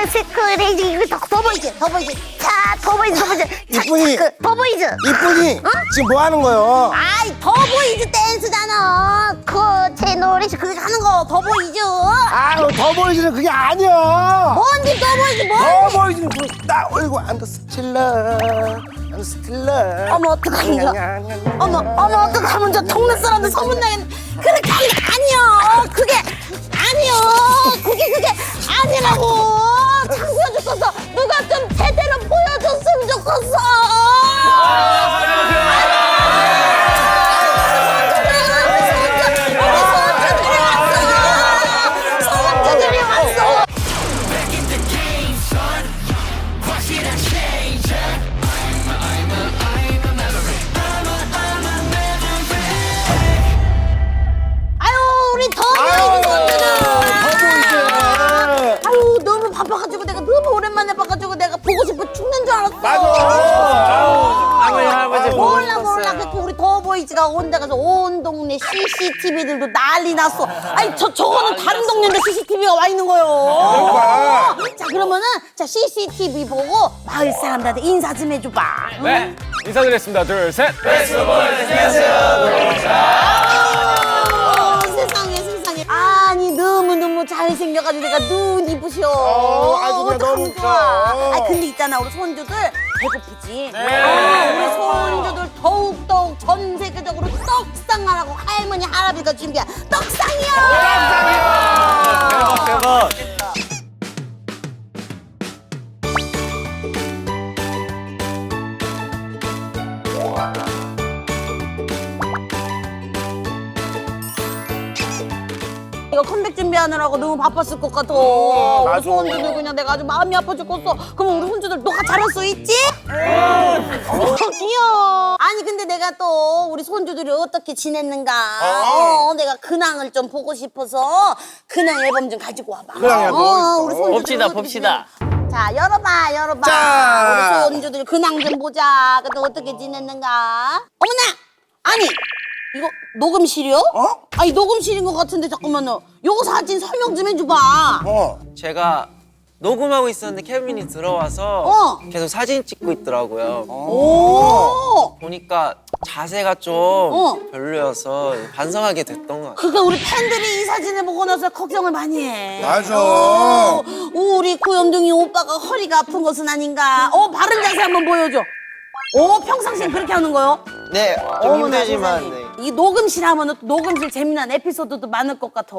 스크래지 이거 더 보이지 자 더 보이지 이쁜이. 더 보이지 이쁜이 지금 뭐 하는 거요? 아이 더 보이즈 댄스잖아 제 노래 그거 하는 거 더 보이즈 아유 더 보이지는 그게 아니야. 뭔지 더 보이즈 더 뭔지 보이지는 나 얼굴 안더 스틸러 어머 어떡하면 어머 어떡하면 저 동네 사람들 소문나겠네 그렇게 하는 게 아니야 그게 아니야 그게 아니라고 창피해 죽겠어 누가 좀 제대로 보여줬으면 좋겠어 손주들이 왔어 아유 우리 더 보이는 손주들 아유 너무 바빠가지고 내가 너무 오랜만에 봐가지고 내가 보고 싶어 죽는 줄 알았어 할머니 할아버지 보고 몰라 싶었어요. 그래서 우리 더보이즈가 온 데 가서 온 동네 CCTV들도 난리 났어 아니 저거는 다른 동네인데 CCTV가 와 있는 거요 자 그러면은 자 CCTV 보고 마을 사람들한테 인사 좀 해줘봐 네, 인사드리겠습니다. 둘, 셋. 세상에 아니 너무너무 잘생겨가지고 내가 눈이 부셔 아주 그냥 너무 참 좋아 아 근데 있잖아 우리 손주들 배고프지 우리 손주들 더욱더욱 전 세계적으로 떡상하라고 할머니 할아버지가 준비한 떡상이야 대박. 이거 컴백 준비하느라고 너무 바빴을 것 같아 맞아. 우리 손주들 그냥 내가 아주 마음이 아파 죽겠어 그럼 우리 손주들 녹화 잘할 수 있지? 귀여워 아니 근데 내가 또 우리 손주들이 어떻게 지냈는가 내가 근황을 좀 보고 싶어서 근황 앨범 좀 가지고 와봐 근황 앨범 우리 손주들 봅시다, 어떻게 봅시다. 지냈- 자 열어봐 자. 우리 손주들 근황 좀 보자 그때 어떻게 지냈는가 어머나 아니 이거 녹음실이요? 아니 녹음실인 것 같은데 잠깐만요 요거 사진 설명 좀 해줘봐 제가 녹음하고 있었는데 케빈이 들어와서 계속 사진 찍고 있더라고요. 오 보니까 자세가 좀 별로여서 반성하게 됐던 것 같아요. 그러니까 우리 팬들이 이 사진을 보고 나서 걱정을 많이 해. 맞아. 우리 고염둥이 오빠가 허리가 아픈 것은 아닌가. 바른 자세 한번 보여줘. 평상시에 그렇게 하는 거요? 네, 좀 힘들지만 네. 이 녹음실 하면은 또 녹음실 재미난 에피소드도 많을 것 같아.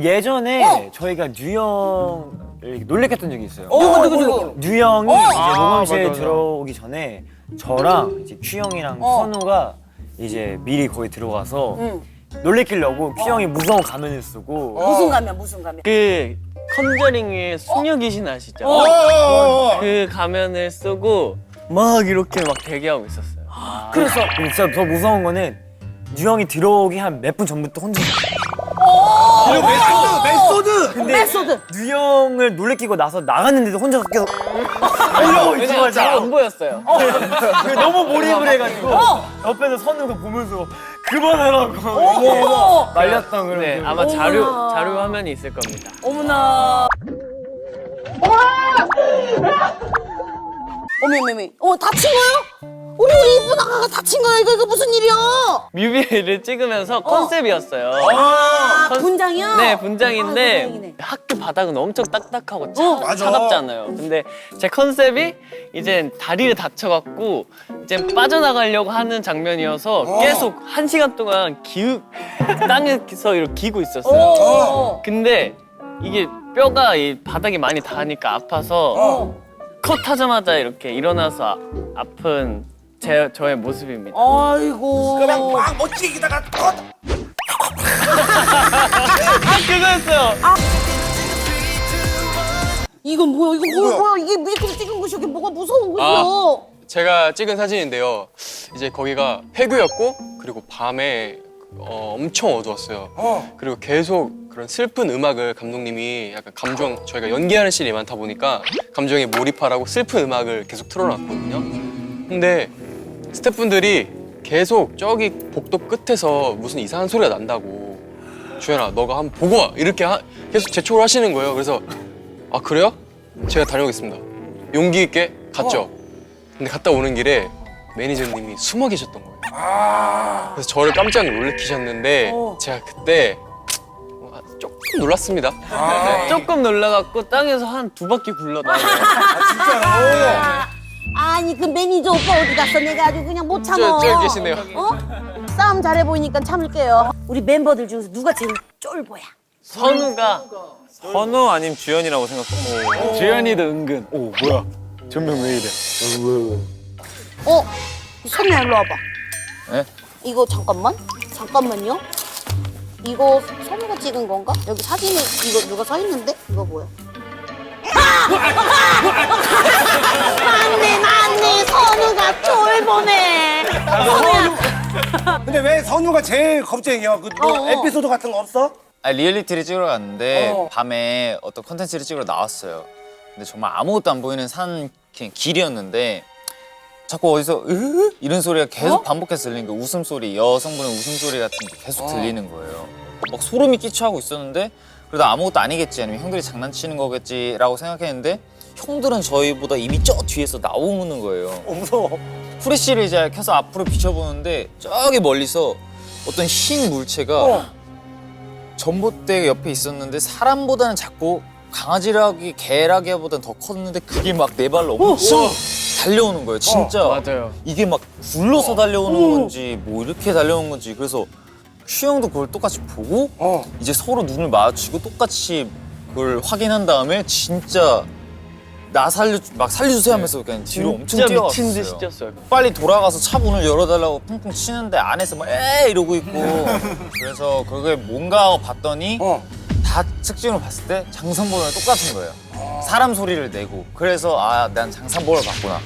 예전에 저희가 뉴형을 놀래켰던 적이 있어요. 누구? 뉴형이 이제 녹음실에 맞아. 들어오기 전에 저랑 이제 큐형이랑 선우가 이제 미리 거기 들어가서 놀래키려고 큐형이 무서운 가면을 쓰고 무슨 가면? 그 컨저링의 수녀 귀신 아시죠? 그 가면을 쓰고 막 이렇게 막 대기하고 있었어요. 그래서 근데 진짜 더 무서운 거는 뉴형이 들어오기 한 몇 분 전부터 혼자 메소드. 뉴형을 놀래키고 나서 나갔는데도 혼자 계속 이러고 있는 왜냐면 거야. 잘 안 보였어요. 너무 몰입을 해가지고 옆에서 선우가 보면서 그만하라고 말렸던 그런 네, 기억이 아마 자료 화면이 있을 겁니다. 어머나. 어머, 다친 거요? 우리 이쁜 아가가 다친 거야. 이거 무슨 일이야? 뮤비를 찍으면서 컨셉이었어요. 분장이요? 네, 분장인데 다행이네. 학교 바닥은 엄청 딱딱하고 맞아. 차갑잖아요. 근데 제 컨셉이 이제 다리를 다쳐갖고 이제 빠져나가려고 하는 장면이어서 계속 1시간 동안 땅에서 이렇게 기고 있었어요. 근데 이게 뼈가 이 바닥에 많이 닿으니까 아파서 컷하자마자 이렇게 일어나서 아픈 저의 모습입니다. 아이고. 그냥 막 멋지게 기다가 그거였어요. 이건 뭐야? 뭐야? 이게 뮤직비디오 찍은 것이 이게 뭐가 무서운 거죠? 제가 찍은 사진인데요. 이제 거기가 폐교였고 그리고 밤에 엄청 어두웠어요. 그리고 계속 그런 슬픈 음악을 감독님이 약간 저희가 연기하는 씬이 많다 보니까 감정에 몰입하라고 슬픈 음악을 계속 틀어놨거든요. 근데 스태프분들이 계속 저기 복도 끝에서 무슨 이상한 소리가 난다고 주연아 너가 한번 보고 와 이렇게 계속 재촉을 하시는 거예요. 그래서 아 그래요? 제가 다녀오겠습니다. 용기 있게 갔죠. 근데 갔다 오는 길에 매니저님이 숨어 계셨던 거예요. 그래서 저를 깜짝 놀래키셨는데 제가 그때 조금 놀랐습니다. 조금 놀라갖고 땅에서 한 2바퀴 굴러다녀요. 아니 그 매니저 오빠 어디 갔어? 내가 아주 그냥 못 참어. 저기 계시네요. 어? 싸움 잘해 보이니까 참을게요. 우리 멤버들 중에서 누가 제일 쫄보야? 선우가 선우 아니면 주연이라고 생각해. 주연이도 은근. 오 뭐야? 전명 왜 이래? 선우야 일로 와봐. 네? 이거 잠깐만요. 이거 선우가 찍은 건가? 여기 사진에 이거 누가 써 있는데? 이거 뭐야? 맞네 선우가 쫄보네. 선우야. 근데 왜 선우가 제일 겁쟁이야? 그 뭐 에피소드 같은 거 없어? 아, 리얼리티를 찍으러 갔는데 밤에 어떤 콘텐츠를 찍으러 나왔어요. 근데 정말 아무것도 안 보이는 산 그냥 길이었는데 자꾸 어디서 으 이런 소리가 계속 반복해서 들리는 거예요. 웃음소리, 여성분의 웃음소리 같은 게 계속 들리는 거예요. 막 소름이 끼쳐하고 있었는데 그래도 아무것도 아니겠지 아니면 형들이 장난치는 거겠지라고 생각했는데 형들은 저희보다 이미 저 뒤에서 나오는 거예요. 무서워. 후레쉬를 이제 켜서 앞으로 비춰보는데 저기 멀리서 어떤 흰 물체가 전봇대 옆에 있었는데 사람보다는 작고 강아지라기 개라기보다는 더 컸는데 그게 막 네 발로 엄청 달려오는 거예요. 진짜 맞아요. 이게 막 굴러서 달려오는 건지 뭐 이렇게 달려오는 건지 그래서 슈 형도 그걸 똑같이 보고 이제 서로 눈을 마주치고 똑같이 그걸 확인한 다음에 진짜 막 살려주세요 하면서 그냥 뒤로 엄청 진짜 뛰어갔어요. 미친 듯이 뛰었어요. 빨리 돌아가서 차 문을 열어달라고 punkpunk 치는데 안에서 막 에 이러고 있고 그래서 그게 뭔가 하고 봤더니 다 특징으로 봤을 때 장산범이랑 똑같은 거예요. 사람 소리를 내고 그래서 아 난 장산범을 봤구나.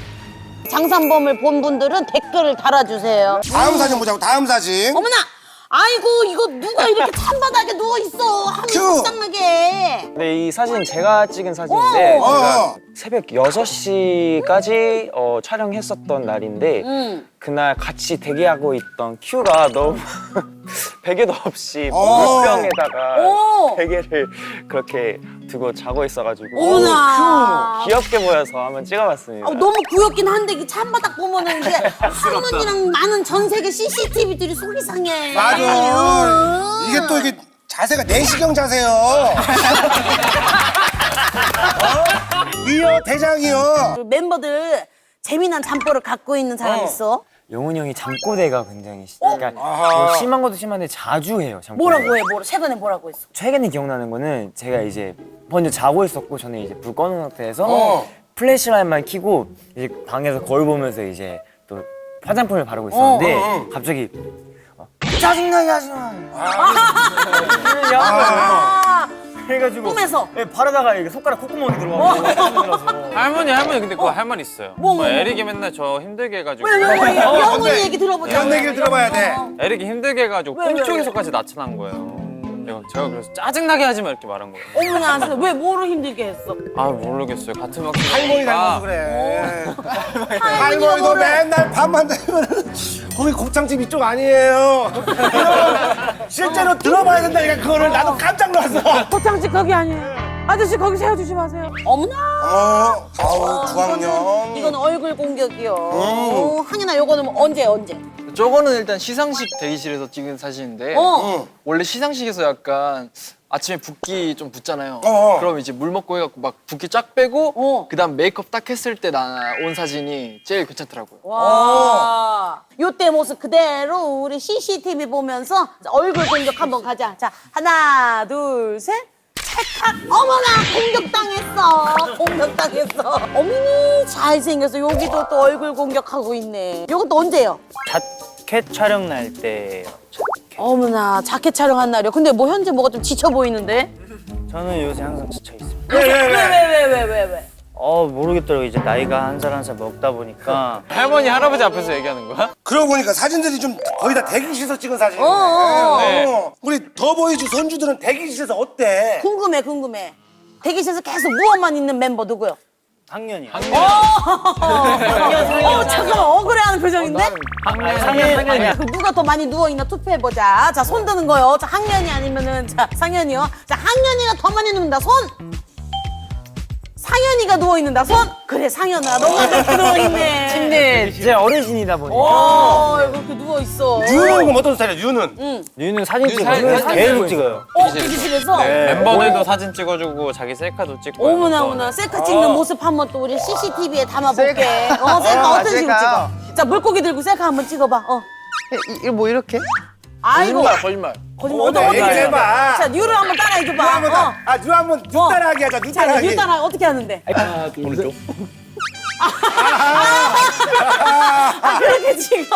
장산범을 본 분들은 댓글을 달아주세요. 다음 사진 보자고. 다음 사진. 어머나! 아이고 이거 누가 이렇게 찬바닥에 누워있어. 하면 큐! 속상하게. 근데 이 사진 제가 찍은 사진인데 어. 제가 새벽 6시까지 촬영했었던 날인데 그날 같이 대기하고 있던 큐가 너무 베개도 없이 물병에다가 오. 베개를 그렇게 두고 자고 있어가지고 어머나. 귀엽게 보여서 한번 찍어봤습니다. 너무 구엽긴 한데 이 찬바닥 보면은 이제 할머니랑 많은 전 세계 CCTV들이 속이 상해. 맞아. 이게 또 이게 자세가 내시경 자세요. 위요 대장이요. 멤버들 재미난 잠버를 갖고 있는 사람 있어? 영훈이 형이 잠꼬대가 굉장히 그러니까 뭐 심한 것도 심한데 자주 해요. 잠꼬대. 뭐라고 해? 최근에 뭐라고 했어? 최근에 기억나는 거는 제가 이제 먼저 자고 있었고 저는 이제 불 꺼놓은 상태에서 플래시라이트만 켜고 이제 방에서 거울 보면서 이제 또 화장품을 바르고 있었는데 갑자기 짜증나게 하지 마. 그래가지고 꿈에서? 네, 바르다가 이게 손가락 콧구멍에 들어가고 짜증나서 할머니 근데 그거 할 말 있어요. 뭐. 에릭이 맨날 저 힘들게 해가지고 왜? 영훈이 얘기 들어보자. 이런 얘기를 들어봐야 돼. 에릭이 힘들게 해가지고 꿈속에서까지 나타난 거예요. 제가 그래서 짜증나게 하지 마 이렇게 말한 거예요. 어머나, 진짜 왜 뭐로 힘들게 했어? 아 모르겠어요. 같은 학교 할머니 닮아서 그래. 할머니도 맨날 밤만 되면 거기 곱창집 이쪽 아니에요. 실제로 들어봐야 된다니까 그거를 나도 깜짝 놀랐어. 고창집 거기 아니에요. 아저씨 거기 세워주지 마세요. 어머나. 아우 주황년. 이건 얼굴 공격이요. 항현아, 요거는 언제? 저거는 일단 시상식 대기실에서 찍은 사진인데 원래 시상식에서 약간 아침에 붓기 좀 붙잖아요. 그럼 이제 물 먹고 해갖고 막 붓기 쫙 빼고 그다음 메이크업 딱 했을 때 나온 사진이 제일 괜찮더라고요. 와. 요때 모습 그대로 우리 CCTV 보면서 얼굴 공격 한번 가자. 자, 하나, 둘, 셋. 찰칵. 어머나, 공격당했어. 어머니 잘생겼어. 여기도 또 얼굴 공격하고 있네. 요것도 언제요? 자켓 촬영 날 때예요. 어머나, 자켓 촬영한 날이요. 근데 뭐 현재 뭐가 좀 지쳐 보이는데? 저는 요새 항상 지쳐 있습니다. 왜? 모르겠더라고요. 이제 나이가 한 살 한 살 먹다 보니까 할머니 할아버지 앞에서 얘기하는 거야? 그러고 보니까 사진들이 좀 거의 다 대기실에서 찍은 사진이네. 우리 더보이즈 선주들은 대기실에서 어때? 궁금해. 대기실에서 계속 누워만 있는 멤버 누구요? 학년이요. 잠깐만, 억울해하는 표정인데? 상현이. 그 누가 더 많이 누워있나 투표해보자. 자, 손 드는 거요. 자, 학년이 아니면은, 자, 상현이요. 자, 학년이가 더 많이 누운다. 손! 상현이가 누워있는다. 손. 그래, 상현아. 너무 그렇게 누워있네. 근데 제 어르신이다 보니까 그렇게 누워있어. 유는 그럼 어떤 스타일이야? 유는? 유는 사진 찍어요. 사진 계속 찍어요. 대기실에서? 멤버들도 사진 찍어주고 자기 셀카도 찍고. 어머나, 어머나. 셀카 찍는 모습 한번 또 우리 CCTV에 담아볼게. 셀카 어떤 식으로 찍어? 자, 물고기 들고 셀카 한번 찍어봐. 이거 뭐 이렇게? 아이고. 거짓말. 거짓말. 얘기 해봐. 자, 뉴를 한번 따라해줘봐. 뉴 한번 뉴 따라하기 하자. 뉴 자, 따라하기. 뉴 따라 어떻게 하는데? 오른쪽. 그렇게 찍어?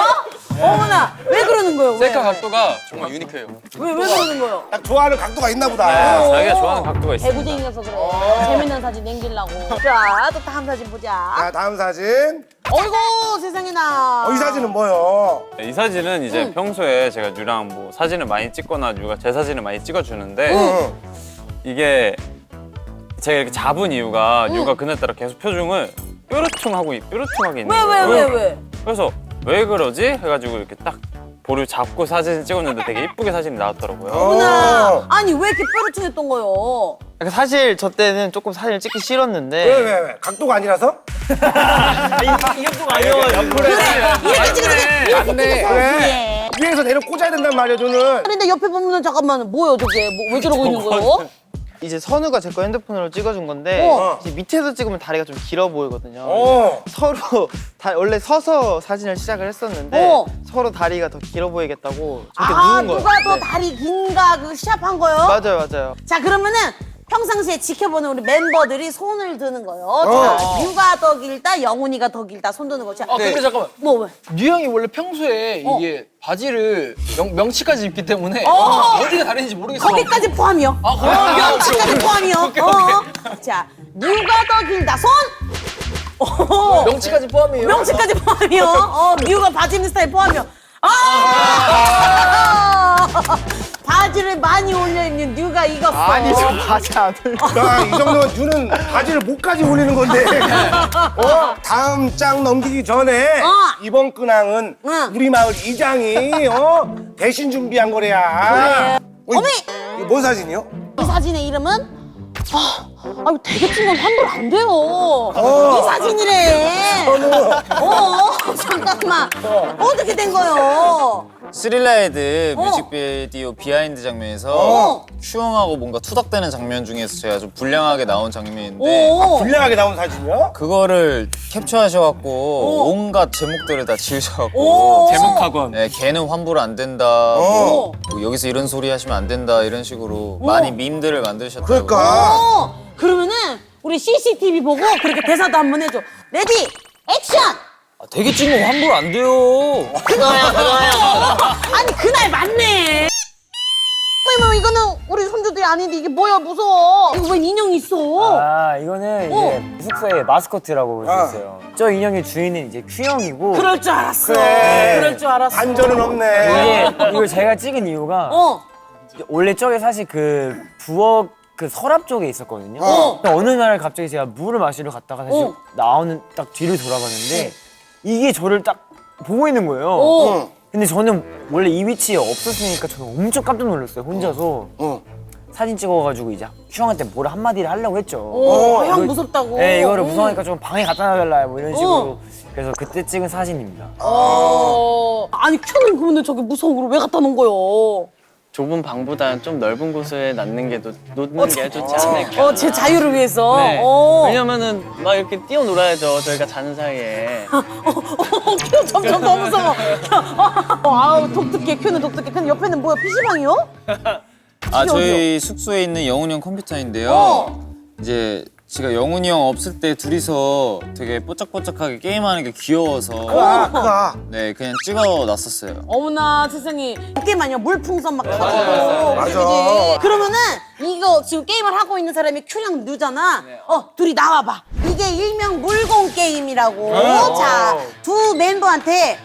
어머나, 왜 그러는 거예요? 왜? 셀카 각도가 정말 유니크해요. 왜 그러는 거예요? 딱 좋아하는 각도가 있나 보다. 자기가 좋아하는 각도가 있어. 애구쟁이여서 그래. 재밌는 사진 남기려고. 자, 또 다음 사진 보자. 자, 다음 사진. 어이구, 세상에나. 이 사진은 뭐요? 이 사진은 이제 평소에 제가 뉴랑 뭐 사진을 많이 찍거나 뉴가 제 사진을 많이 찍어주는데 이게 제가 이렇게 잡은 이유가 뉴가 그날따라 계속 표정을 뾰루퉁하게 있는 거예요. 왜? 그래서 왜 그러지? 해가지고 이렇게 딱 볼을 잡고 사진 찍었는데 되게 이쁘게 사진이 나왔더라고요. 어머나. 아니, 왜 이렇게 뾰루퉁했던 거예요? 사실 저 때는 조금 사진을 찍기 싫었는데 왜? 각도가 아니라서? 이것도 아니어가지고. 이렇게 찍으면 그래. 위에서 내려 꽂아야 된단 말이야, 저는. 근데 옆에 보면 잠깐만, 뭐예요, 저게? 왜 저러고 있는 거예요? 이제 선우가 제 거 핸드폰으로 찍어준 건데 이제 밑에서 찍으면 다리가 좀 길어 보이거든요. 서로 원래 서서 사진을 시작을 했었는데 서로 다리가 더 길어 보이겠다고 저렇게 누운 거예요. 누가 더 다리 긴가 그 시합한 거요? 맞아요. 자, 그러면은 평상시에 지켜보는 우리 멤버들이 손을 드는 거예요. 자, 뉴가 더 길다, 영훈이가 더 길다, 손 드는 거. 자, 근데 잠깐만. 뭐? 뉴 형이 원래 평소에 이게 바지를 명치까지 입기 때문에 어디가 다른지 모르겠어. 거기까지 포함이요. 명치까지 포함이요. 자, 뉴가 더 길다, 손. 명치까지 포함이에요. 명치까지 포함이요. 뉴가 바지 입는 스타일 포함이요. 바지를 많이 올려 입는 뉴가 이겼어. 아니 저 바지 안 올려. 야, 이 정도면 뉴는 바지를 목까지 올리는 건데. 다음 장 넘기기 전에 이번 근황은 우리 마을 이장이 대신 준비한 거래야. 어메! 이거 뭔 사진이요? 이 사진의 이름은 되게 찍으면 환불 안 돼요. 이 사진이래. 잠깐만. 어떻게 된 거요? 스릴라이드 뮤직비디오 비하인드 장면에서 큐형하고 뭔가 투닥대는 장면 중에서 제가 좀 불량하게 나온 장면인데 불량하게 나온 사진이요? 그거를 캡처하셔갖고 온갖 제목들을 다 지으셔갖고 제목 학원. 네, 걔는 환불 안 된다 뭐 여기서 이런 소리 하시면 안 된다 이런 식으로 많이 밈들을 만드셨다고. 그러니까. 그러면은 우리 CCTV 보고 그렇게 대사도 한번 해줘. 레디, 액션! 되게 찍으면 환불 안 돼요. 그거야. 아니, 그날 맞네. 이거는 우리 손주들이 아닌데 이게 뭐야, 무서워. 이거 왜 인형이 있어? 이거는 이제 숙소의 마스코트라고 볼 수 있어요. 저 인형의 주인은 이제 큐형이고. 그럴 줄 알았어. 그래. 그럴 줄 알았어. 반전은 없네. 이걸 제가 찍은 이유가 원래 저게 사실 그 부엌 그 서랍 쪽에 있었거든요. 어느 날 갑자기 제가 물을 마시러 갔다가 사실 나오는 딱 뒤를 돌아봤는데 이게 저를 딱 보고 있는 거예요. 근데 저는 원래 이 위치에 없었으니까 저는 엄청 깜짝 놀랐어요. 혼자서 사진 찍어가지고 이제 큐형한테 뭘 한마디를 하려고 했죠. 형 무섭다고. 네, 이거를 무서우니까 좀 방에 갖다 놔달라 뭐 이런 식으로. 그래서 그때 찍은 사진입니다. 아니, 큐는 그러면 저기 무서운 걸 왜 갖다 놓은 거요? 좁은 방보다 좀 넓은 곳에 놓는 게 좋지 않을까. 제 자유를 위해서. 네. 왜냐면은 막 이렇게 뛰어놀아야죠. 저희가 자는 사이에. 큐 점점 더 무서워. 아우, 독특해. 큐는 독특해. 근데 옆에는 뭐야? PC방이요? 저희 숙소에 있는 영훈이 형 컴퓨터인데요. 이제 제가 영훈이 형 없을 때 둘이서 되게 뽀짝뽀짝하게 게임하는 게 귀여워서 네 그냥 찍어놨었어요. 어머나, 세상에. 게임 아니야? 물풍선 막 터지고. 맞아. 그러면은 이거 지금 게임을 하고 있는 사람이 큐랑 뉴잖아. 둘이 나와봐. 이게 일명 물공 게임이라고. 자, 두 멤버한테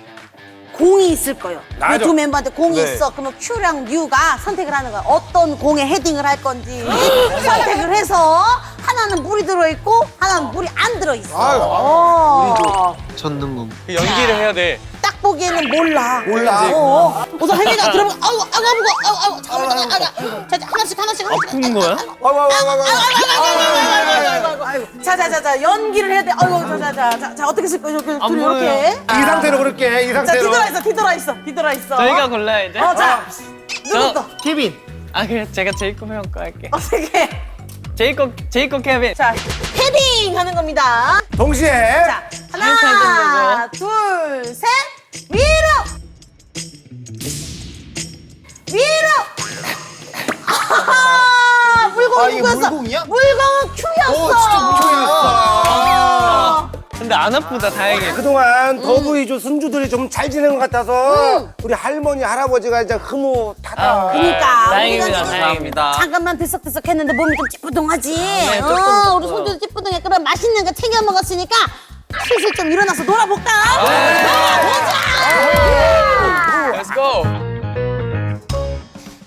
공이 있을 거예요. 이 두 멤버한테 공이 있어. 그러면 큐랑 뉴가 선택을 하는 거야. 어떤 공에 헤딩을 할 건지 선택을 해서 하나는 물이 들어있고 하나는 물이 안 들어있어. 그 연기를 해야 돼. 딱 보기에는 몰라. 우선 혜미가 들어보고 아우 잠깐만. 자, 하나씩. 아픈 거야? 아이고. 자, 연기를 해야 돼. 아이고, 자, 어떻게 쓸 거야? 이렇게, 둘이 보여. 이렇게. 이 상태로 그럴게. 이 자, 상태로. 뒤돌아 있어. 저희가 골라야 돼. 자, 누구 거? 케빈. 아 그래 제가 제이콥 형 거 할게. 어떻게? 제이콥 케빈. 자, 헤딩 하는 겁니다. 동시에. 자, 하나, 둘, 셋, 위로! 아하! 물공이 이게 누구였어? 물공이야? 물공은 큐였어. 큐였어. 근데 안 아프다 다행히. 그동안 더브이조 순주들이 좀 잘 지낸 것 같아서 우리 할머니 할아버지가 이제 흐뭇하다. 그러니까 다행입니다, 우리가 지금 다행입니다. 잠깐만 들썩들썩 했는데 몸이 좀 찌뿌둥하지. 조금. 우리 손주도 찌뿌둥해. 그럼 맛있는 거 챙겨 먹었으니까 슬슬 좀 일어나서 놀아볼까? Let's go.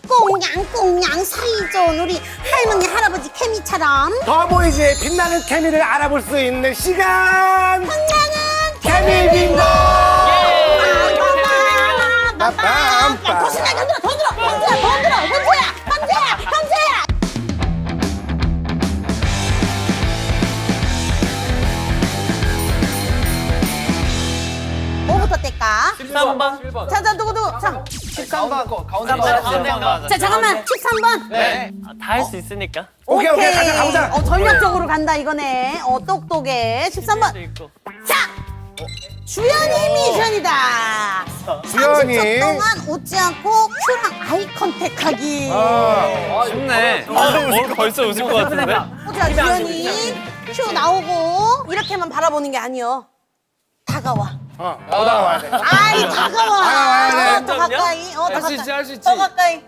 꽁냥꽁냥 사이좋은 우리 할머니 할아버지 케미처럼 더보이즈의 빛나는 케미를 알아볼 수 있는 시간. 빛나는 케미 빙고. 야, 더 신나게 흔들어, 더 흔들어, 현재야. 뭐부터 뗄까? 13번. 자, 누구? 자, 13번 가운데 자, 잠깐만, 13번. 네. 다 할 수 있으니까. 오케이, 가자. 전략적으로 간다, 이거네. 똑똑해. 13번. 있고. 자! 주연이 미션이다. 주연이. 30초 동안 웃지 않고 큐랑 아이 컨택하기. 쉽네. 벌써 웃을 것 같은데? 자, 주연이 큐 나오고 이렇게만 바라보는 게 아니여. 다가와. 나와야 돼. 아이, 다가와. 다가와야 돼. 더 가까이. 더 할 수 있지, 할 수 있지.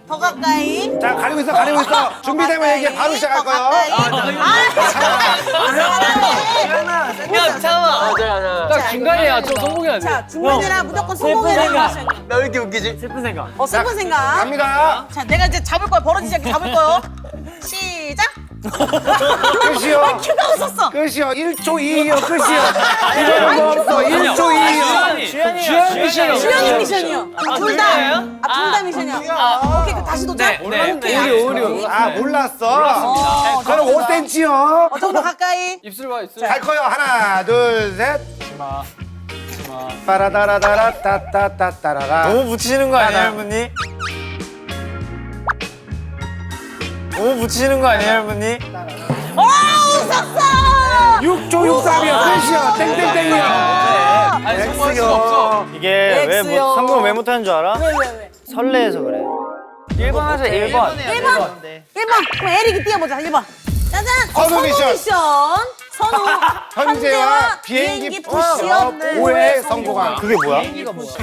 더 가까이. 자, 가리고 있어. 준비되면 얘기해. 바로 시작할 거예요. 야 잠깐만. 딱 중간이야. 좀 성공해야 돼. 자, 중간이라 무조건 성공해라. 나 왜 이렇게 웃기지? 슬픈 생각. 슬픈 생각. 갑니다. 자, 내가 이제 잡을 거야. 벌어지지 않게 잡을 거요. 시작. 끝이요. 큐가 없었어. 끝이요. 1초 2요. 끝이요. 이거는 뭐 없어. 1초 2요. 주연이 미션이요. 주연이 미션이요. 둘 다. 둘이에요? 둘 다 미션이야. 오케이, 그럼 다시 도전. 네. 오케이. 아, 몰랐어. 저는 5cm요. 좀 더 가까이. 입술 봐, 입술. 갈 거요. 하나, 둘, 셋. 빠라다라다라 따따따따라라. 너무 붙이시는 거 아니에요, 할머니? 너무 붙이시는 거 아니에요, 할머니? 웃었어. 6초 63이요. 끝이요. 땡땡땡이요. 아니, 성공할 수가 없어. 이게 X요. 성공 왜 못하는 줄 알아? 왜? 설레서 그래. 1번 하자 1번. 1번. 그럼 에릭이 뛰어보자. 1번. 짜잔. 선우 미션. 선우. 현재와 비행기 푸시업 5회 성공한. 그게 뭐야?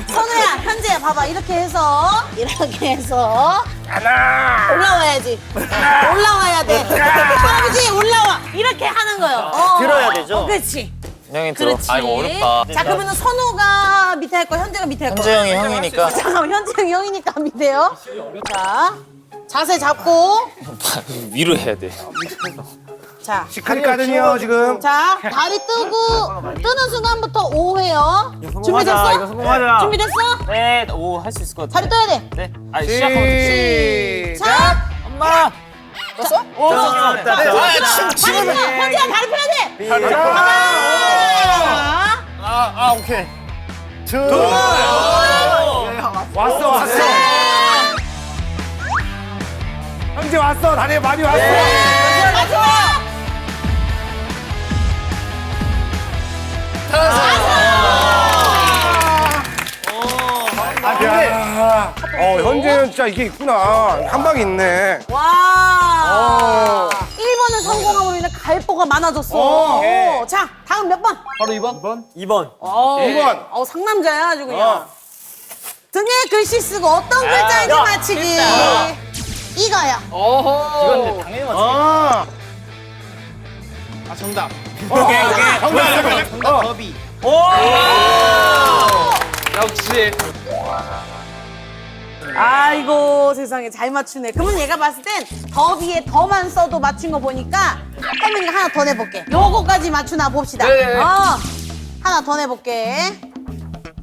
선우야, 현재야, 봐봐. 이렇게 해서 하나. 올라와야지. 올라와야 돼. 할아버지 올라와. 이렇게 하는 거요. 들어야 되죠? 그렇지. 형이 들어. 그렇지. 아, 이거 어렵다. 자, 그러면은 선우가 밑에 할 거, 현재가 밑에 할 거. 현재 형이 형이니까 잠깐만, 현재 형이 형이니까 밑에요. 자, 자세 잡고. 위로 해야 돼. 자, 시크릿가든이요, 지금. 자, 다리 뜨고 뜨는 순간부터 5회요. 이거 준비됐어? 성공하자. 준비됐어? 네, 오 할 수 있을 것 같아. 다리 떠야 돼. 네. 아니 시작하면 시작. 엄마. 떴어? 오, 됐다. 다리 펴. 현재야, 다리 펴야 돼. 하나. 오케이. 둘. 왔어. 현재 왔어. 다리에 많이 왔어. 마지막. 아, 근데. 현재는 진짜 이게 있구나. 한 방이 있네. 와. 1번을 성공함으로 인해 갈보가 많아졌어. 자, 다음 몇 번? 바로 2번? 2번. 2번. 상남자야, 아주 그냥. 등에 글씨 쓰고 어떤 글자인지 맞히기. 이거야. 어허. 당연히 맞지. 아. 정답. 오케이. 정답. 더비. 역시. 아이고, 세상에 잘 맞추네. 그러면 얘가 봤을 땐 더비에 더만 써도 맞춘 거 보니까 할머니가 하나 더 내볼게. 요거까지 맞추나 봅시다. 네. 하나 더 내볼게.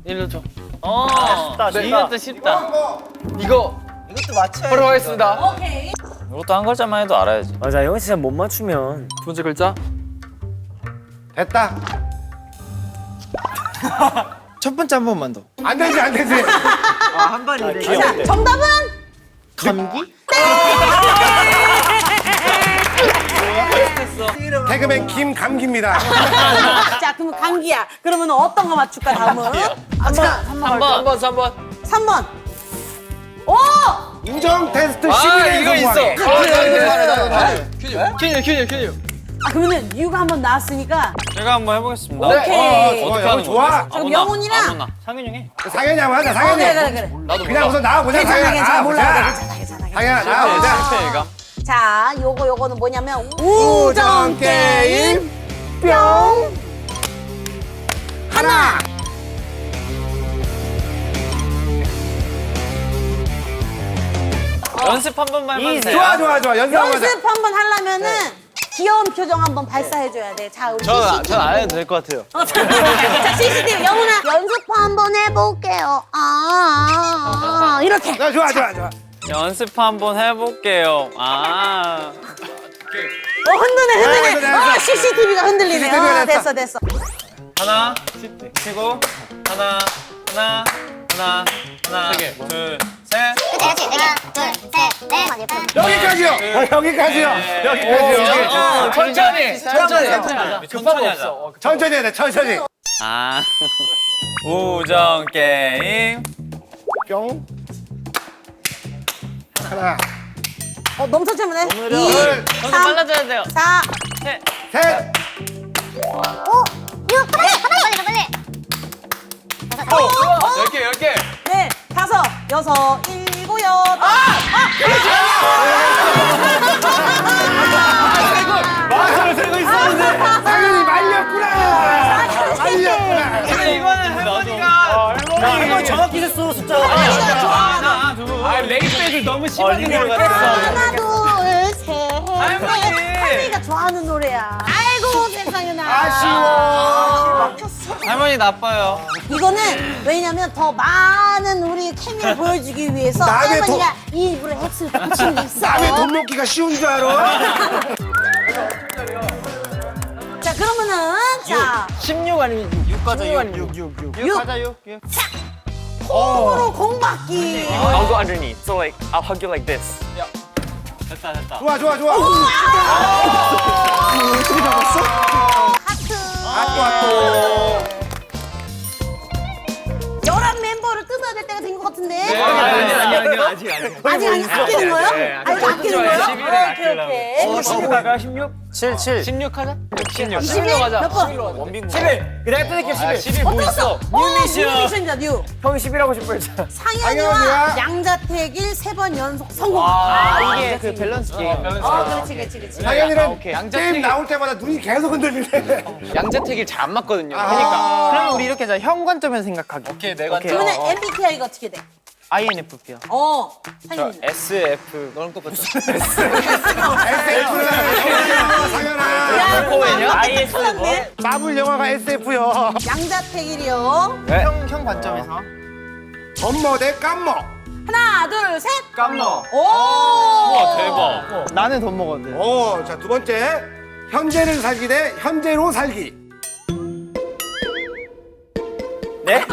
일로 줘. 쉽다. 이것도 쉽다. 이것도 맞춰야 바로 하겠습니다. 오케이. 이것도 한 글자만 해도 알아야지. 맞아, 이거 진짜 못 맞추면 두 번째 글자. 됐다. 첫 번째 한 번만 더. 안 되지, 안 되지. 자, 정답은? 감기? 개그맨 김감기입니다. 자, 그러면 감기야. 그러면 어떤 거 맞출까, 다음은? 3번. 3번. 오! 우정 테스트 아 11회 이거 있어. 성공하기. 큐뉴. 아, 그러면 유가 한번 나왔으니까. 제가 한번 해보겠습니다. 오케이. 좋아, 영어 좋아. 자, 그럼 영훈이랑. 아무나. 상윤 형이. 상현이 한번 하자, 어, 상현이. 그래. 그냥 우선 나와보자, 괜찮아, 상현아. 괜찮아. 몰라. 나와보자. 괜찮아. 상현아, 나와보자. 실패가. 자, 요거는 뭐냐면 우정 게임 뿅 하나. 연습 한 번만 해봐도 돼요? 좋아. 연습 한번 하자. 연습 한번 하려면은 귀여운 표정 한번 발사해줘야 돼. 자, 우리 CCTV. 전안 해도 될 것 같아요. 자, CCTV 영훈아 연습 한번 해볼게요. 이렇게. 좋아. 연습 한번 해볼게요. 아. 흔드네. 됐어. CCTV가 흔들리네. CCTV 가 됐어. 됐어. 하나, 치고, 하나, 둘, 셋. 여기까지요. 여기까지요. 천천히 천천히 하자. 천천히 해야 돼, 천천히. 아. 우정 게임. 뿅. 하나, 너무 천천히 해. 2, 둘, 저는 3, 빨라져야 돼요. 4, 셋. 5, 6, 빨리. 10개. 네, 5, 6, 7, 8. 마음을 세고 있었는데 상현이 말렸구나. 이거는 할머니가. 이거 정확히 했어 숫자. 하나, 둘. 아 레이백을 너무 심하게 리듬을 하나, 둘, 셋. 할머니. 할머니가 좋아하는 노래야. 아이고, 세상에나. 아쉬워. 할머니 나빠요. 이거는 왜냐면 더 많은 우리 케미를 보여주기 위해서 남의 할머니가 이 일부러 X를 붙인 게 있어. 남의 돈 먹기가 쉬운 줄 알아. 자, 그러면은 자 16 아니면 6 가자. 6 가자 6. 콩으로 공받기. I'll go underneath. So like I'll hug you like this. 됐다. 좋아. 하트. 열한 멤버를 뜯어야 될 때가 된 것 같은데. 아니 아직 아끼는 거예요? 아직 아끼는 거예요? 오케이. 16 하자. 11 몇 번? 11. 내가 뜯을게 11. 11 뭐 있어? 뉴 미션이다 뉴. 형이 10이라고 싶어 했잖아. 상현이와 상현이야. 양자택일 3번 연속 성공. 이게 그 밸런스 게임. 그렇지. 상현이는 게임 나올 때마다 눈이 계속 흔들리네. 양재택일 잘 안 맞거든요. 그러면 우리 이렇게 하자. 형 관점에서 생각하기. 오케이, 내 관점. 그러면 MBTI가 어떻게 돼? INFP야. 상현이. SF. 너랑 똑같아. 상현아. 코웨냐? IS 뭐? 마블 영화가 SF요. 양자택일이요. 형 관점에서. 엄머 대 깜머. 하나, 둘, 셋. 깜너. 오! 와 대박. 나는 돈 먹었는데. 자, 두 번째. 현재를 살기 대 현재로 살기. 네?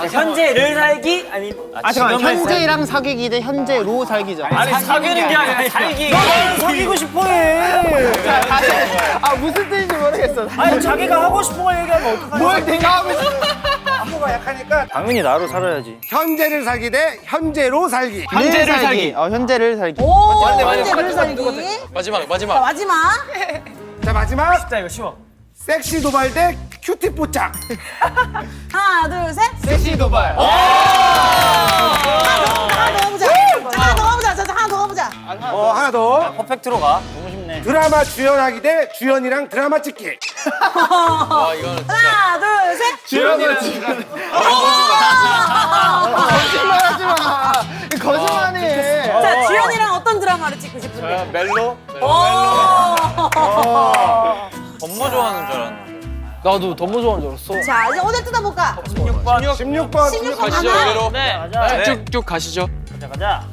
현재를 살기 아니. 잠깐만. 현재랑 사귀기 대 현재로 살기죠. 아니 사귀는 게 아니라 살기. 너는 사귀고 싶어해. 무슨 뜻인지 모르겠어. 아니 자기가 하고 싶은 걸 얘기하면 어떡하냐. 뭘 내가 하고 싶어? 안무가 약하니까 당연히 나로 살아야지. 현재를 살기 대 현재로 살기. 현재를 살기. 현재를 살기. 오! 맞네. 현재를 살기. 마지막. 자, 마지막. 자, 마지막. 진짜 이거 쉬워. 섹시 도발 대 큐티 뽀짝. 하나, 둘, 셋. 섹시 도발. 하나 더 가보자. 하나 더 가보자. 하나 더. 퍼펙트로 가. 너무 쉽네. 드라마 주연하기 대 주연이랑 드라마 찍기. 와, 이거는 진짜. 하나, 둘, 셋. 주연이랑 지금. 거짓말하지 마. 거짓말해. 자, 주연이랑 어떤 드라마를 찍고 싶은데? 멜로? 엄마 좋아하는 줄 알았는데. 나도 너무 좋아하는 줄 알았어. 자, 이제 오늘 뜯어볼까? 16번. 16번 가시죠, 하나. 여기로. 네. 가자. 쭉쭉 가시죠. 가자.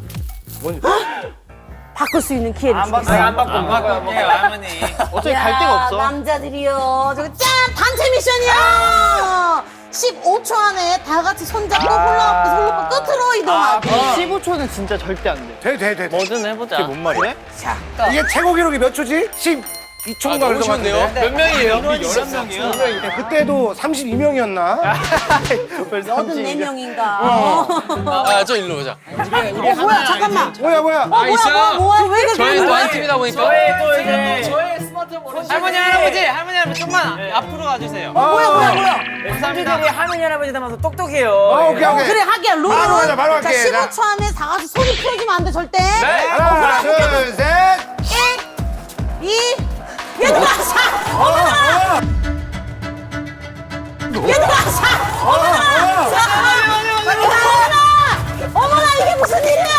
바꿀 수 있는 기회를 주고 안 바꿀게요, 할머니. 어차피 갈 데가 없어. 남자들이요. 저거 짠! 단체 미션이야! 15초 안에 다 같이 손잡고 홀라후프 솔로프 끝으로 이동하기. 15초는 진짜 절대 안 돼. 돼. 뭐든 해보자. 뭔 말이야? 자, 이게 최고 기록이 몇 초지? 12초인가 너무 쉬운데요? 몇 명이에요? 11명이요. 그때도 32명이었나? 84명인가. 아, 저 일로 오자. 뭐야, 잠깐만. 뭐야? 뭐야, 왜 그래? 저희 또 한 팀이다 보니까. 할머니, 할아버지, 좀만 앞으로 가주세요. 뭐야. 삼촌들이 할머니, 할아버지 닮아서 똑똑해요. 오케이. 그래, 하기야, 룰은. 바로 가자, 바로 자, 갈게. 15초 안에 다 같이 소리 풀어주면 안 돼, 절대. 하나, 둘, 셋. 1, 2, 얘들아, 자! 어머나! 얘들아, 자! 어머나! 자! 어머나, 이게 무슨 일이야!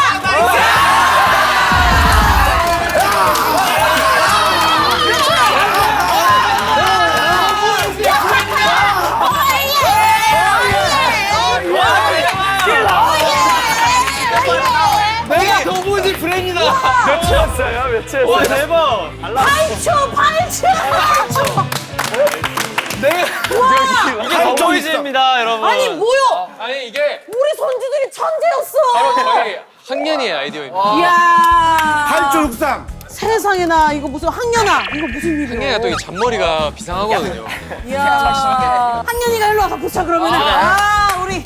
내가 더보지 브레인이다. 몇 초였어요? 와, 대박. 8초! 이게 더보이즈입니다, 여러분. 아니, 뭐야? 아니, 이게 우리 손주들이 천재였어! 바로 저희 학년이의 아이디어입니다. 이야. 8초 63. 세상에나, 이거 무슨 학년아, 이거 무슨 일이야? 학년이가 또 이 잔머리가 비상하거든요. 이야. 학년이가 일로 와서 붙여, 그러면은. 우리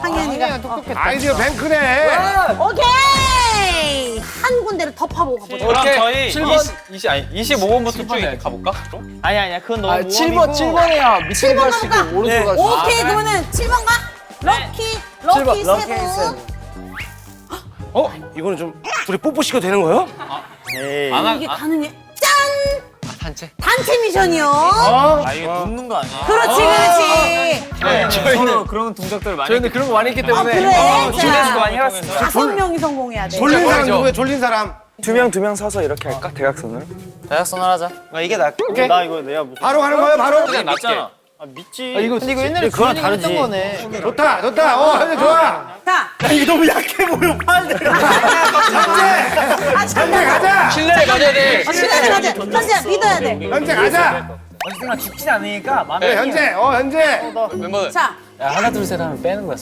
학년이가. 아이디어 뱅크네. 오케이! 한 군데를 더 파보고 가보자. 그럼 저희 7번, 25번부터 쭉 가볼까? 아니야, 그건 너무 아, 7번이야. 밑으로 갈 수 있고, 오른쪽으로 갈 수 있고. 오케이, 그러면은 7번 가? 럭키 세 분. 이거는 좀 둘이 뽀뽀 시켜도 되는 거예요? 이게 가능해. 짠! 단체 어? 미션이요. 아 이거 눕는 거 아니야? 그렇지. 서로 그런 동작들을 많이 저희는 그런 거 많이 했기 때문에. 그래. 준비해서 많이 해봤습니다. 5명이 성공해야 돼. 졸린 사람 누구야? 졸린 사람. 두 명 서서 이렇게 할까? 대각선으로? 대학선을 하자. 이게 나 이거 내가 무슨 바로 가는 거예요, 바로? 그냥 낮게. 믿지. 근데 이거 옛날에 그거랑 주현이가 다르지. 했던 거네. 좋다. 현재 좋아. 자, 이거 너무 약해 보여. 현재 잠깐만. 가자. 신뢰를 가져야 돼. 신뢰를 가져. 현재야, 믿어야 돼. 현재 가자. 어쨌든 죽진 않으니까 마음에 그래, 현재. 멤버들. 자. 하나, 둘, 셋 하면 빼는 거야.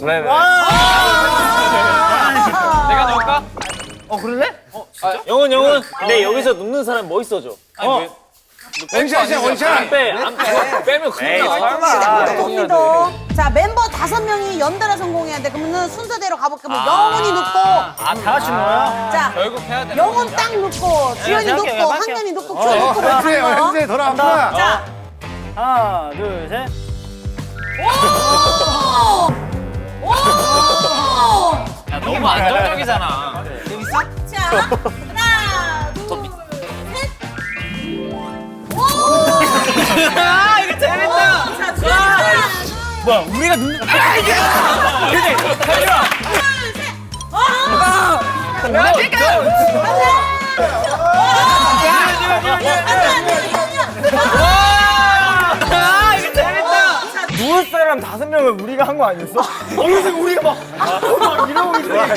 내가 넣을까? 그럴래? 영훈. 근데 여기서 눕는 사람 뭐 있어줘? 원샷이야, 원샷. 빼면 큰일 나. 설마. 믿어. 자, 멤버 5명이 연달아 성공해야 돼. 그러면은 순서대로 가볼게. 뭐 영훈이 눕고. 다 같이 넣어요? 자, 결국 해야 돼. 영훈 딱 눕고, 주현이 생각해, 눕고, 생각해. 학년이 눕고, 큐 눕고 뭐 하는 거. 현재 돌아왔구나. 자, 하나, 둘, 셋. 오! 야, 너무 안정적이잖아. 자, 하나, 둘, 셋. 오! 아, 이거 재밌다. 자, 주현이. 뭐야, 우리가 눕는. 근데, 달려. 아, 이거 재밌다. 누울 사람 5명을 우리가 한 거 아니었어? 여기서 우리가 막 이러고 있으니까.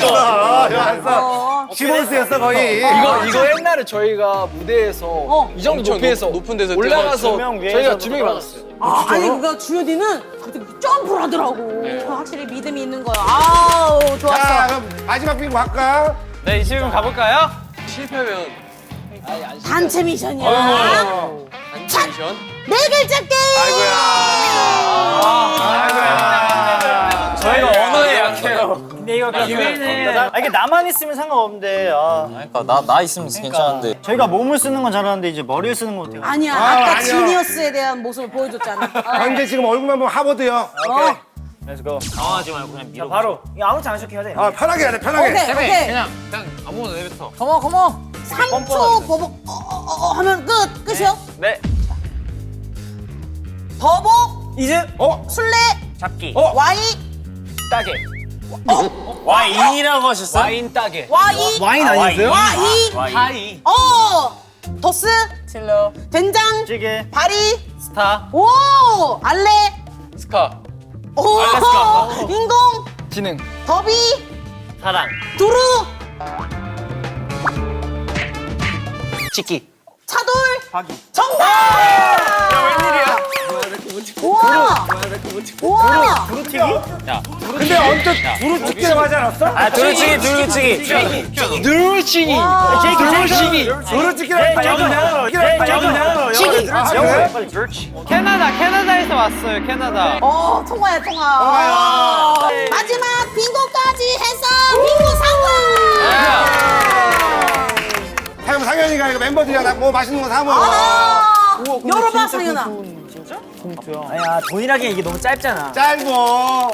좋았어. 시몬스였어, 거의. 이거 옛날에 저희가 무대에서 이 정도 엄청 높이에서 높은 데서 올라가서 두명 위에서 저희가 2명이 받았어요. 아니 그거 주현이는 갑자기 점프를 하더라고. 확실히 믿음이 있는 거야. 아우 자, 좋았어. 그럼 마지막 빙고 할까? 네, 20분 가볼까요? 실패하면 단체 미션이야. 단체 미션. 네 글자 게임. 저희가 언어에 약해요. 근데 이거 기회는 이게 나만 있으면 상관없는데 그러니까 나 있으면 괜찮은데. 저희가 몸을 쓰는 건 잘하는데 이제 머리를 쓰는 건 어때요? 아니야. 아까 아니야. 지니어스에 대한 모습을 보여줬잖아. 현재 지금 얼굴만 보면 하버드요. 렛츠고. 당황하지 말고 그냥 밀어. 바로 이거 아무렇지 않게 해야 돼. 편하게 해야 돼, 편하게. 오케이. 그냥 아무거나 내뱉어. 컴온. 3초 버벅 하면 끝이요? 네. 버벅 이제 술래 잡기. 와이 따게. 와인이라고 하셨어요? 와인 따게. 와이 와인 아니었어요? 와이 하이. 도스 칠러 된장 찌개. 바리 스타. 오 알레 스카. 오 알래스카. 인공 지능. 더비 사랑. 두루 치키. 차돌. 박이. 정답. 웬일이야? 우와. 우와. 근데 언뜻 두루치기라고 하지 않았어? 아 두루치기 두루치기. 누르치기. 누르치기. 두루치기라고 캐나다에서 왔어요. 캐나다. 통과야 통과. 마지막 빙고까지 해서 빙고 성공. 그럼 상현이가 이거 멤버들이랑 뭐 맛있는 거 사 먹어. 열어봐 상현아. 아야 돈이라기엔 이게 너무 짧잖아. 짧고.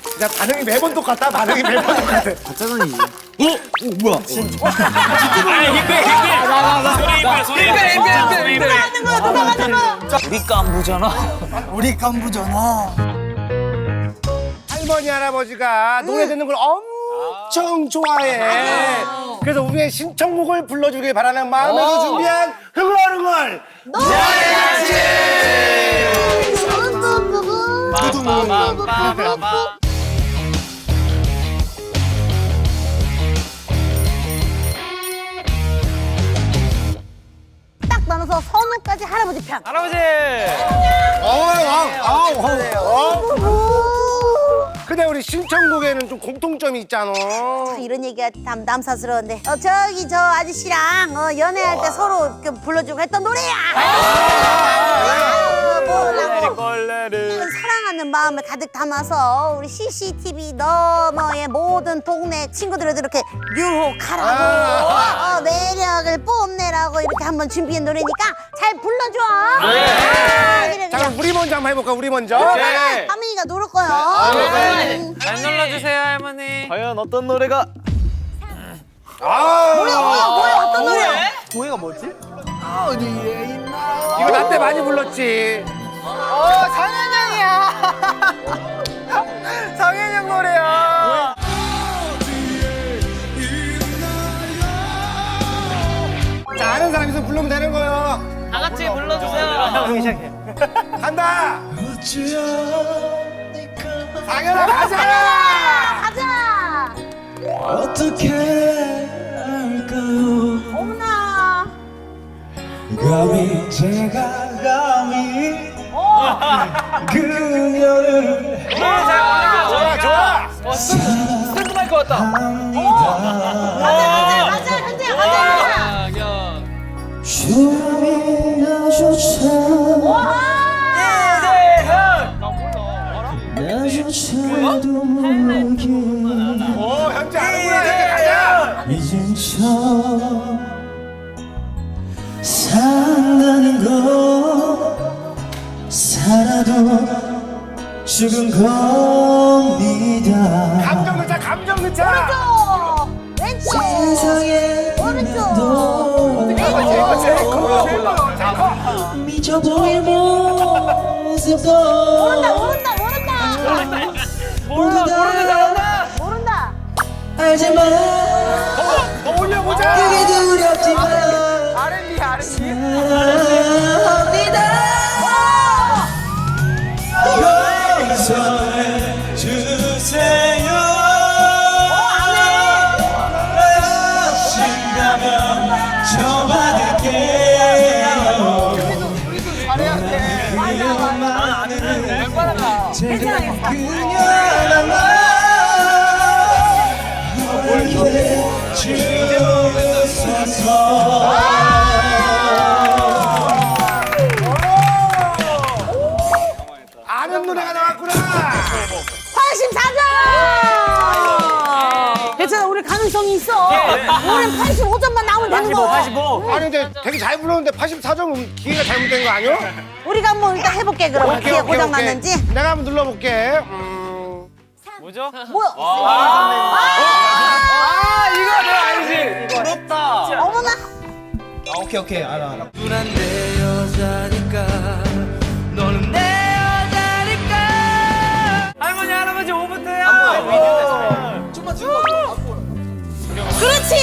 진짜 반응이 매번 똑같다. 반응이 매번 똑같아. 누가 하는 거야? 우리 깐부잖아. 할머니 할아버지가 노래 듣는 걸 엄청 좋아해. 그래서 우리의 신청곡을 불러주길 바라는 마음에서 준비한 흥얼흥얼 노래야지. 딱 나눠서 선우까지 할아버지 편. 할아버지. 근데 우리 신청곡에는 좀 공통점이 있잖아. 이런 얘기가 남사스러운데 저기 저 아저씨랑 연애할 때 서로 불러주고 했던 노래야. 사랑하는 마음을 가득 담아서 우리 CCTV 너머의 모든 동네 친구들에도 이렇게 유혹하라고 매력을 뽐내라고 이렇게 한번 준비한 노래니까 잘 불러줘. 그래. 자 그럼 우리 먼저 한번 해볼까? 우리 먼저. 하민이가 노를 거요. 잘 눌러주세요 할머니. 과연 어떤 노래가? 뭐야 어떤 노래야? 동해가 뭐지? 이거 나 때 많이 불렀지. 상현 형이야. 상현 형 노래야. 자 아는 사람 있으면 부르면 되는 거예요. 다 같이 불러주세요. 간다. 상현아 가자. 가자. 어떻게 할까요? 어머나. 감히 제가 감히 그녀를 좋아. 스탠드마이크 왔다. 가자 현재야 가자. 주민아조차 나조차도 모르게 현재 아는구나. 현재 가자. 잊은 척 산다는 거 살아도 죽은 겁니다. 감정 넣자. 감정 넣자. 왼쪽 세상에 오른쪽 미쳐 보일 모습도 모른다. 알지만 더 올려보자. 그게 두렵지만 R&B. 사랑합니다. 용서해 주세요. 하신다면 저 받을게요. 제가 그녀 하나만 이렇게 주소서. 아는 노래가 나왔구나. 84점. 괜찮아 우리 가능성이 있어. 우린 85점만 나오면 되는 거. 85. 아니 근데 되게 잘 불렀는데 84점은 기회가 잘못된 거 아니야? 우리가 한번 일단 해볼게 그러면 기회 고장 났는지. 내가 한번 눌러볼게. 뭐죠? 뭐야? 이거 내가 알지. 부럽다. 어머나. 오케이 알아. 누난 내 여자니까. 너는 내 여자니까. 할머니 할아버지 5분대요. 좀만 뒤로 와. 그렇지.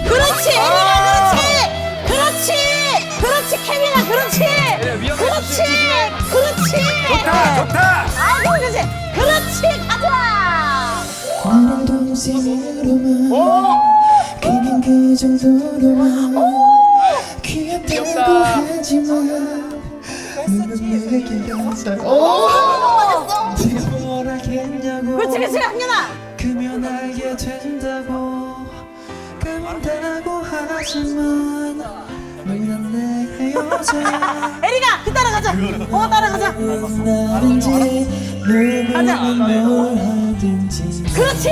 그렇지. 애니가 그렇지. 그렇지 케빈아 그렇지. 그렇지. 좋다. 아이고 그렇지. 가자. 나는 동생으로만 그냥 그 정도로만 귀엽다고 하지만 누군가에게 뭘 알겠냐고 그렇지 한현아. 그면 알게 된다고 까만다고 하지만 넌 내 여자야 에리가 그 따라가자. 따라가자. 나른지 누구는 뭘 하든지 그렇지.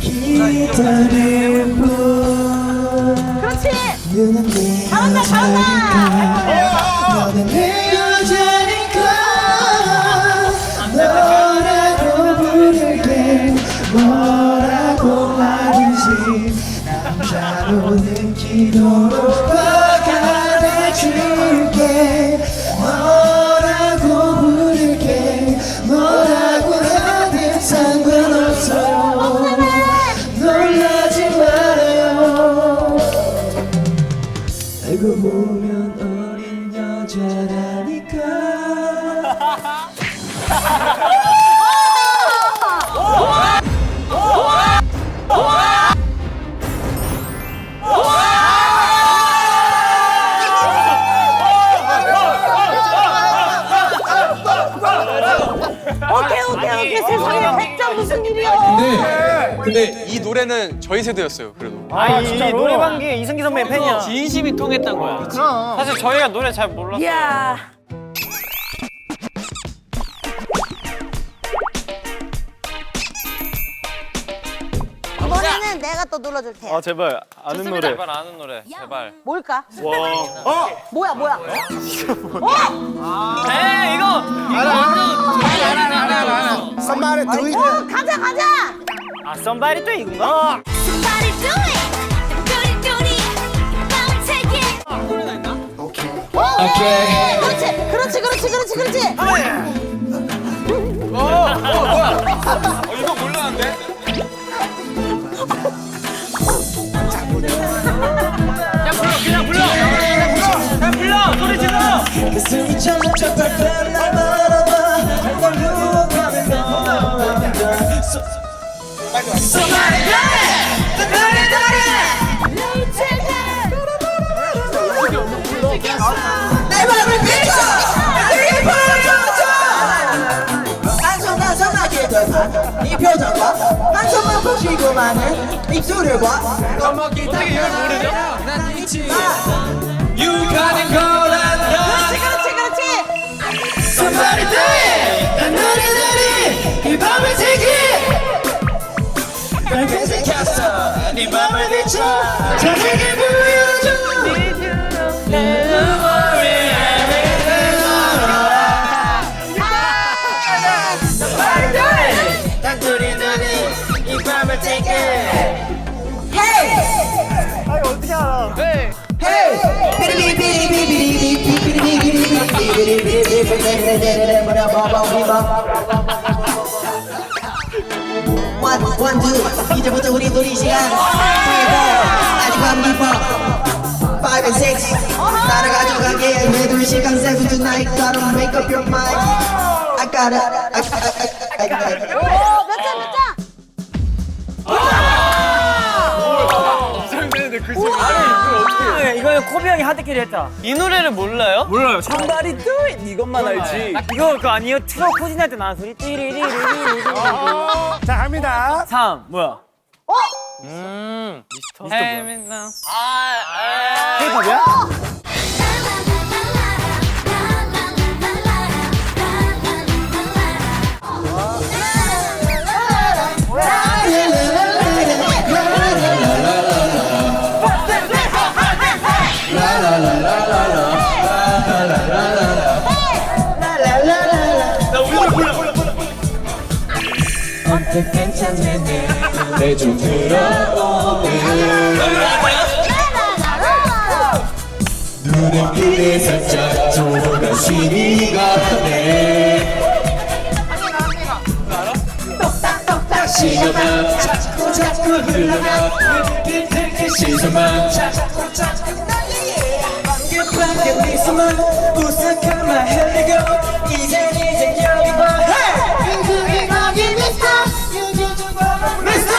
기다릴 뿐 그렇지. 너는 내 잘한다 잘한다. 너는 내 여자니까 너라고 부를게 뭐라고 말이지 남자로 느끼도록 박아줄게 뭐라고 부를게 뭐라고 하든 상관없어요 놀라지 말아요 알고 보면 어린 여자라니까 오케이 세상에 100점 무슨 일이야. 근데 이 노래는 저희 세대였어요. 그래도. 이 노래방기에 이승기 선배 팬이야. 진심이 통했던 거야. 사실 저희가 노래 잘 몰랐어요. 야. 이번에는 내가 또 눌러줄 테야. 아 제발 아는 노래. 제발 아는 노래. 제발. 뭘까? 와. 뭐야? 에 이거 Somebody do it. 가자. 아 썸바리 또 이건가? Somebody do it. Do it. Take it. 그렇지. 이거 몰랐는데? 그냥 불러 소리 질러. 가슴이 점점 밟혀 날 바라봐 널 누워가는 너 Somebody do 내 맘을 비춰 내게 보여줘 한손하게 되면 네 표정과 한손만 보시고만은 입술을 봐 어떻게 이걸 모르죠? 난 잊지 유가는 거란다 그렇지. Somebody do it 난 노래들이 이 밤을 새기 날 배색했어 네 맘을 비춰 저에게 보여줘 Somebody do it 난 노래들이 이 밤을 새기 Hey 아 이거 어떻게 알아? 원두 이제부터 우리 놀이 시간 아직 밤 깊어 5 and 6 나를 가져가게 해 2시간 7 tonight Gotta make up your mind I gotta 몇 점? 이거는 코비 형이 하드캐리 했다. 이 노래를 몰라요? 몰라요. Somebody do it 이것만 알지. 이거 그거 아니에요? 트럭 후진할 때 나는 소리 띠리리리리리. 자 갑니다. 3 뭐야? 미스터 K-팝이야? 언뜻 괜찮네 내좀 들어오네 눈은 그대 살짝 조금 신이 가네 똑딱똑딱 시간만 자꾸 흘러가 시선만 자꾸 반겨 미소만 우스갯말 흘리고 이젠 여기 봐 미스터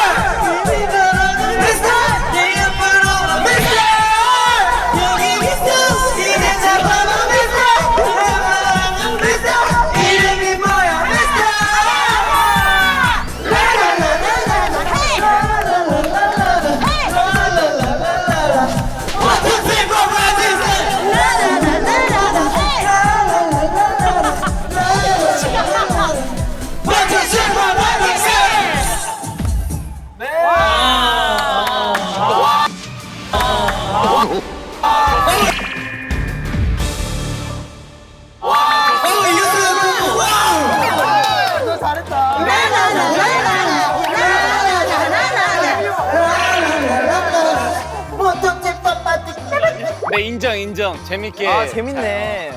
인정. 재밌게. 아 재밌네.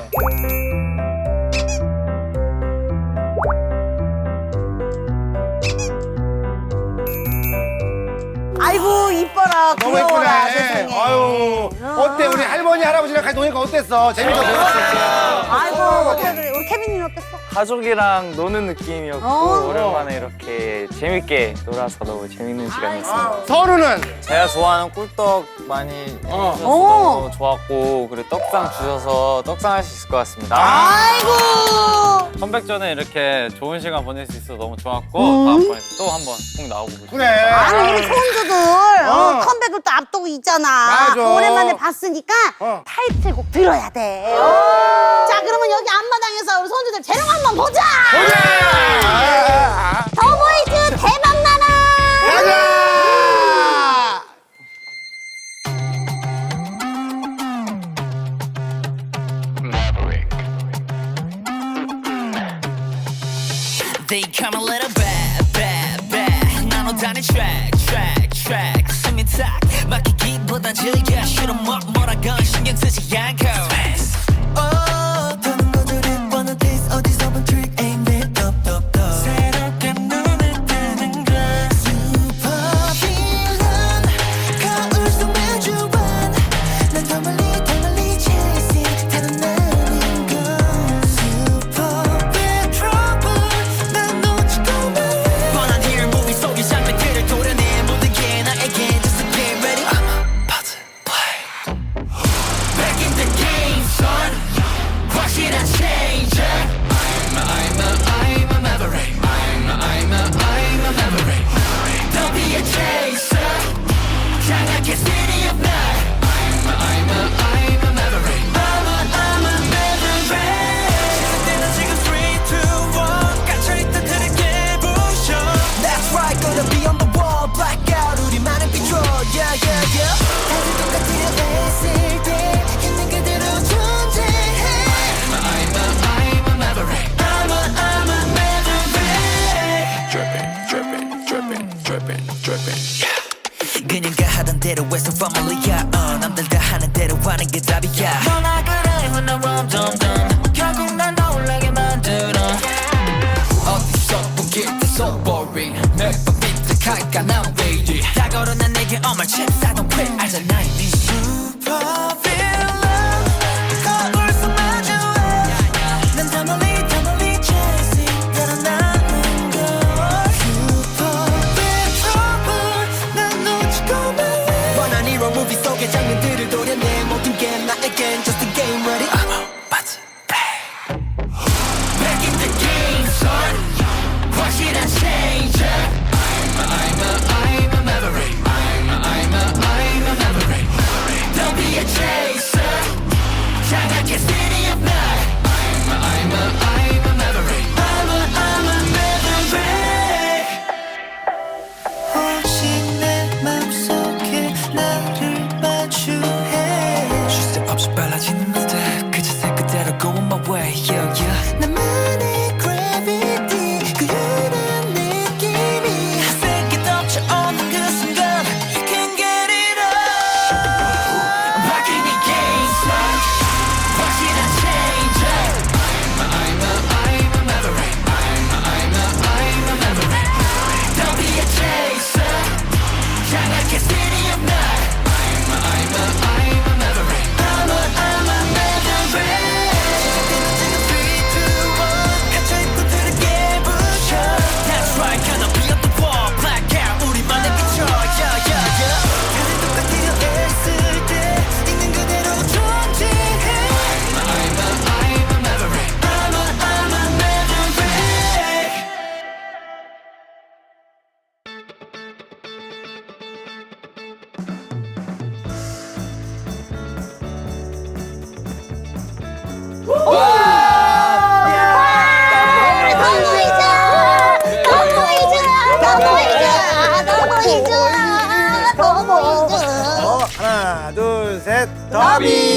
아이고 이뻐라 너무 귀여워라 예쁘네. 세상에. 아유, 어때 우리 할머니 할아버지랑 같이 노니까 어땠어? 재밌었어? 아이고 어때 우리 케빈이는 어땠어? 가족이랑 노는 느낌이었고 어. 오랜만에 이렇게 재밌게 놀아서 너무 재밌는 시간이었습니다. 서울은 제가 좋아하는 꿀떡 많이 해주셔서 어. 너무 좋았고 그리고 떡상 주셔서 떡상 할 수 있을 것 같습니다. 아이고 컴백 전에 이렇게 좋은 시간 보낼 수 있어서 너무 좋았고 다음번에 또 한번 꼭 나오고 싶어요. 그래. 아니 우리 손주들 컴백을 또 앞두고 있잖아. 맞아. 오랜만에 봤으니까 타이틀곡 들어야 돼. 자 그러면 여기 앞마당에서 우리 손주들 재롱 한번 보자. 더보이즈 대박 나라. 가자! They come a little bad 나눠 다닌 track 숨이 탁 막히기보단 즐겨 싫어 뭐라건 신경 쓰지 않고 더는 것들이 뻔한 taste 어디서 본 trick aim it up 새롭게 눈을 뜨는 걸 Super villain 거울 속 매주한 난 더 멀리 chasing 다른 나는 걸 Super bad trouble 난 놓치고 말 뻔한 here movie 속의 장면들을 도려내 모든 게 나에게 just a game ready I'm about to play Back in the game son 확실한 changer I'm a maverick I'm a maverick Don't be a chaser 장악해 city of night I'm a maverick I'm a maverick 시작되는 지금 3, 2, 1 갇혀있던 틀을 깨부셔 That's right gonna be on the wall blackout 우리만의 비춰 yeah 다들 똑같으려 했을 때 있는 그대로 존재해 I'm a maverick I'm a maverick dripping 그녀가 하던 대로 해서 familya 남들 다 하는 대로 하는 게 답이야 너나 그래 when I run dumb 결국 난 놀라게 만들어 어디서 본 길도 so boring 매번 비트하니까 난 waiting 다가오는 내게 all my chips I don't quit 알잖아 이미 super villain 거울 속 마주해 난 더 멀리 chasing 달아나는 걸 super bad trouble 난 놓치고 말해 뻔한 hero movie 속의 장면들을 도려내 모든 게 나에겐 just a game ready I'm about to play Back in the game son 확실한 changer I'm a maverick I'm a maverick Don't be a chaser 장악해 city of night I'm a maverick I'm a maverick 혹시 내 맘속에 나를 마주해 쉴 새 없이 빨라지는 step 그 자세 그대로 go on my way 나만의 gravity 그 유난 느낌이 세게 덮쳐오는 그 순간 You can get it up Back in the game son 확실한 changer I'm a maverick I'm a maverick Don't be a chaser 장악해 city of night I'm a maverick I'm a maverick 시작되는 지금 3, 2, 1 갇혀있던 틀을 깨부셔 That's right gonna be on the wall blackout 우리만의 비춰 다들 똑같으려 했을 때 있는 그대로 존재해 I'm a maverick I'm a maverick 하나, 둘, 셋, 더비!